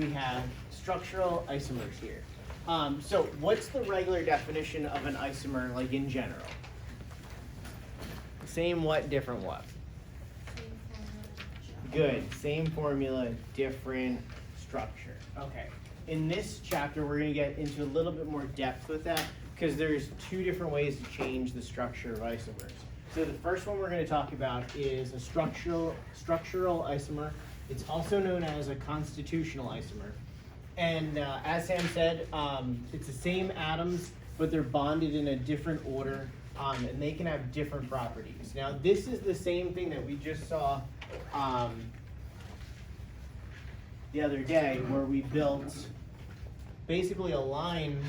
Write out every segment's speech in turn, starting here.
we have structural isomers here. So what's the regular definition of an isomer, like in general? Same what, different what? Good, same formula, different structure. Okay, in this chapter we're gonna get into a little bit more depth with that because there's two different ways to change the structure of isomers. So the first one we're gonna talk about is a structural isomer. It's also known as a constitutional isomer. And as Sam said, it's the same atoms, but they're bonded in a different order, and they can have different properties. Now, this is the same thing that we just saw the other day, where we built basically a line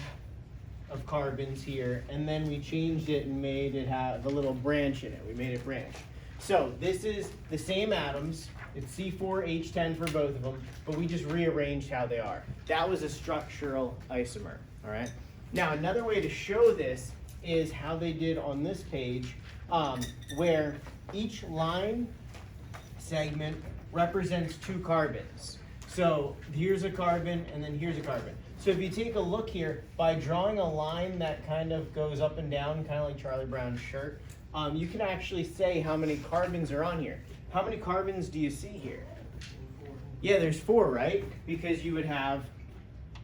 of carbons here, and then we changed it and made it have a little branch in it. We made it branch. So this is the same atoms. It's C4H10 for both of them, but we just rearranged how they are. That was a structural isomer, all right? Now, another way to show this is how they did on this page, where each line segment represents two carbons. So here's a carbon, and then here's a carbon. So if you take a look here, by drawing a line that kind of goes up and down, kind of like Charlie Brown's shirt, you can actually say how many carbons are on here. How many carbons do you see here? Yeah, there's 4, right? Because you would have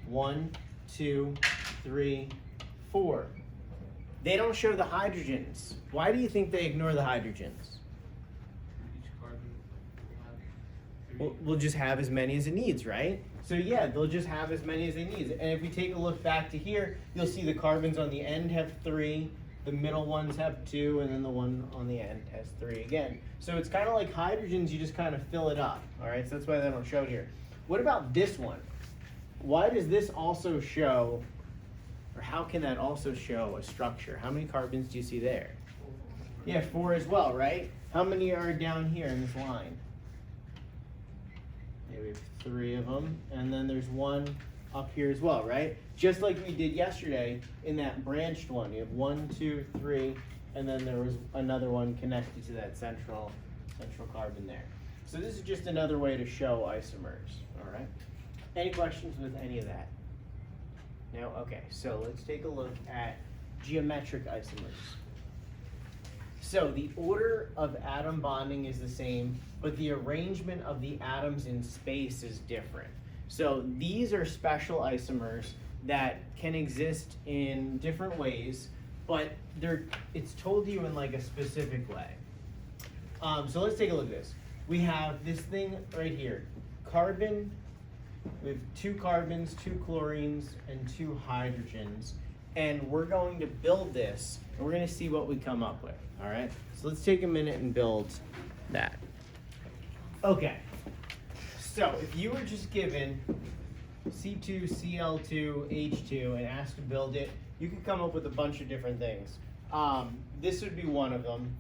1, 2, 3, 4. They don't show the hydrogens. Why do you think they ignore the hydrogens? Each carbon will have 3. We'll just have as many as it needs, right? So yeah, they'll just have as many as they need. And if we take a look back to here, you'll see the carbons on the end have 3, the middle ones have 2, and then the one on the end has 3 again. So it's kind of like hydrogens, you just kind of fill it up, all right? So that's why they don't show it here. What about this one? Why does this also show, or how can that also show a structure? How many carbons do you see there? Yeah, 4 as well, right? How many are down here in this line? Yeah, we have 3 of them, and then there's 1 up here as well, right? Just like we did yesterday in that branched one. You have 1, 2, 3, and then there was another one connected to that central carbon there. So this is just another way to show isomers, all right? Any questions with any of that? No? Okay, so let's take a look at geometric isomers. So the order of atom bonding is the same, but the arrangement of the atoms in space is different. So these are special isomers that can exist in different ways, but it's told to you in like a specific way. So let's take a look at this. We have this thing right here, carbon, we have 2 carbons, 2 chlorines, and 2 hydrogens. And we're going to build this, and we're gonna see what we come up with, all right? So let's take a minute and build that. Okay, so if you were just given C2Cl2H2 and asked to build it, you could come up with a bunch of different things. This would be one of them,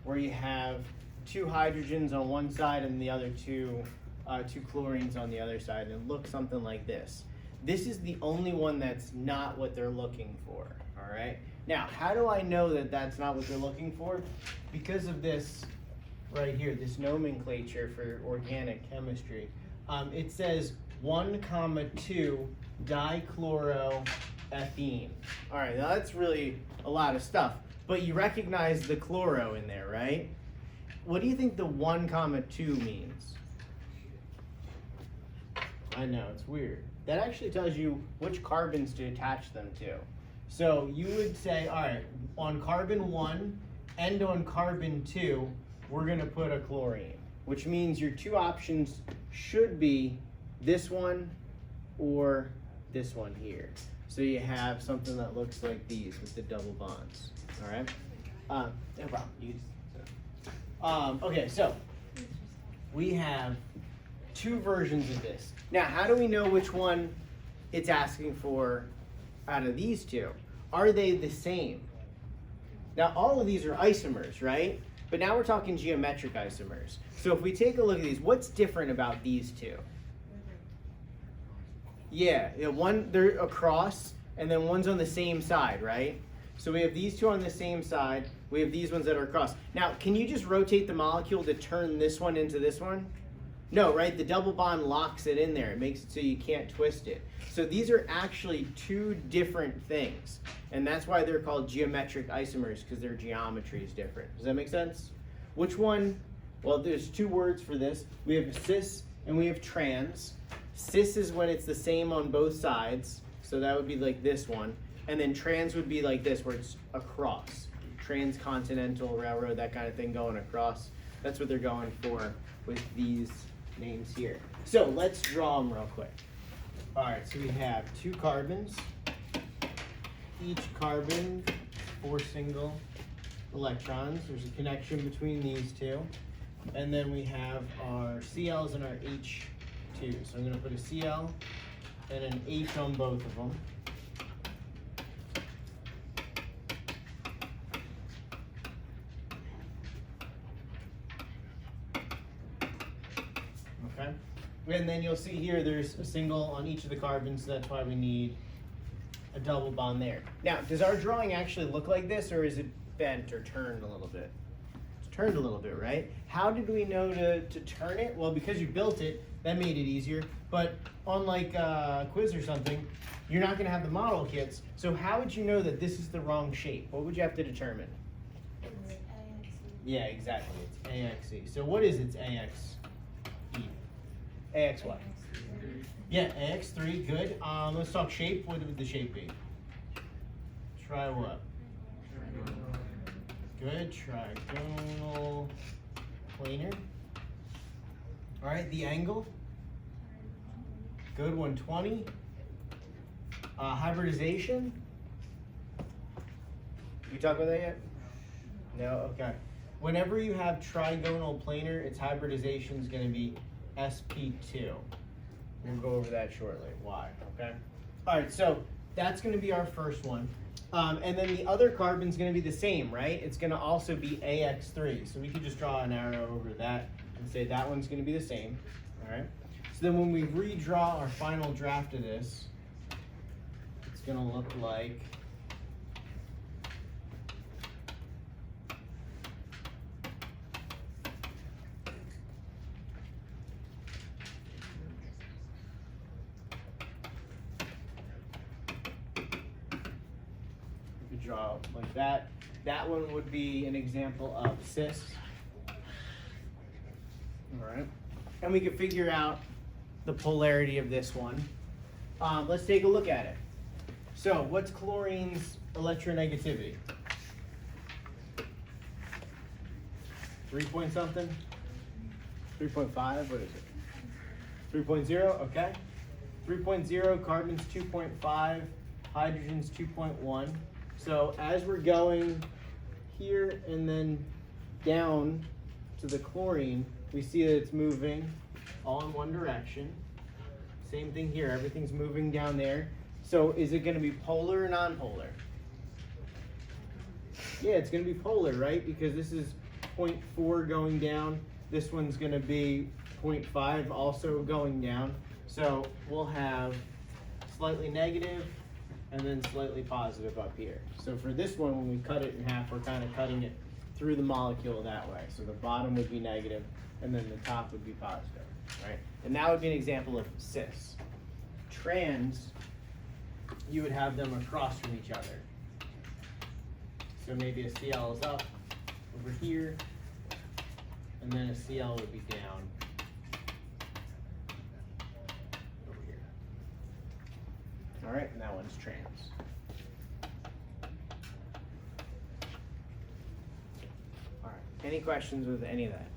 where you have 2 hydrogens on one side and the other 2 chlorines on the other side, and look something like this. This is the only one that's not what they're looking for, all right? Now, how do I know that that's not what they're looking for? Because of this right here, this nomenclature for organic chemistry. It says 1,2 dichloroethene. All right, now that's really a lot of stuff, but you recognize the chloro in there, right? What do you think the 1,2 means? I know, it's weird. That actually tells you which carbons to attach them to. So you would say, all right, on carbon 1 and on carbon 2, we're gonna put a chlorine, which means your 2 options should be this one or this one here. So you have something that looks like these with the double bonds, all right? No problem. Okay, so we have 2 versions of this. Now, how do we know which one it's asking for out of these 2? Are they the same? Now, all of these are isomers, right? But now we're talking geometric isomers. So if we take a look at these, what's different about these 2? Yeah, one, they're across, and then one's on the same side, right? So we have these 2 on the same side. We have these ones that are across. Now, can you just rotate the molecule to turn this one into this one? No, right? The double bond locks it in there. It makes it so you can't twist it. So these are actually two different things. And that's why they're called geometric isomers, because their geometry is different. Does that make sense? Which one? Well, there's two words for this. We have cis and we have trans. Cis is when it's the same on both sides. So that would be like this one. And then trans would be like this, where it's across. Transcontinental railroad, that kind of thing going across. That's what they're going for with these names here. So let's draw them real quick. All right, so we have 2 carbons. Each carbon, 4 single electrons. There's a connection between these two. And then we have our CLs and our H2. So I'm gonna put a CL and an H on both of them. Okay, and then you'll see here there's a single on each of the carbons, so that's why we need a double bond there. Now, does our drawing actually look like this, or is it bent or turned a little bit? It's turned a little bit, right? How did we know to turn it? Well, because you built it, that made it easier. But on like a quiz or something, you're not gonna have the model kits, so how would you know that this is the wrong shape? What would you have to determine? It's AXE. Yeah, exactly, it's AXE. So what is its AXE? AX what? Yeah, AX3, good. Let's talk shape. What would the shape be? Try what? Good, trigonal planar. All right, the angle? Good, 120. Hybridization? You talk about that yet? No, okay. Whenever you have trigonal planar, its hybridization is going to be SP2. We'll go over that shortly. Why? Okay. All right. So that's going to be our first one, and then the other carbon's going to be the same, right? It's going to also be AX3. So we could just draw an arrow over that and say that one's going to be the same. All right. So then when we redraw our final draft of this, it's going to look like. Draw like that. That one would be an example of cis. All right, and we can figure out the polarity of this one. Let's take a look at it. So, what's chlorine's electronegativity? 3 point something? 3.5? What is it? 3.0? Okay. 3.0, carbon's 2.5, hydrogen's 2.1. So as we're going here and then down to the chlorine, we see that it's moving all in one direction. Same thing here, everything's moving down there. So is it going to be polar or non-polar? Yeah, it's going to be polar, right? Because this is 0.4 going down. This one's going to be 0.5 also going down. So we'll have slightly negative and then slightly positive up here. So for this one, when we cut it in half, we're kind of cutting it through the molecule that way. So the bottom would be negative, and then the top would be positive, right? And that would be an example of cis. Trans, you would have them across from each other. So maybe a CL is up over here, and then a CL would be down over here. All right, and that one's trans. All right, any questions with any of that?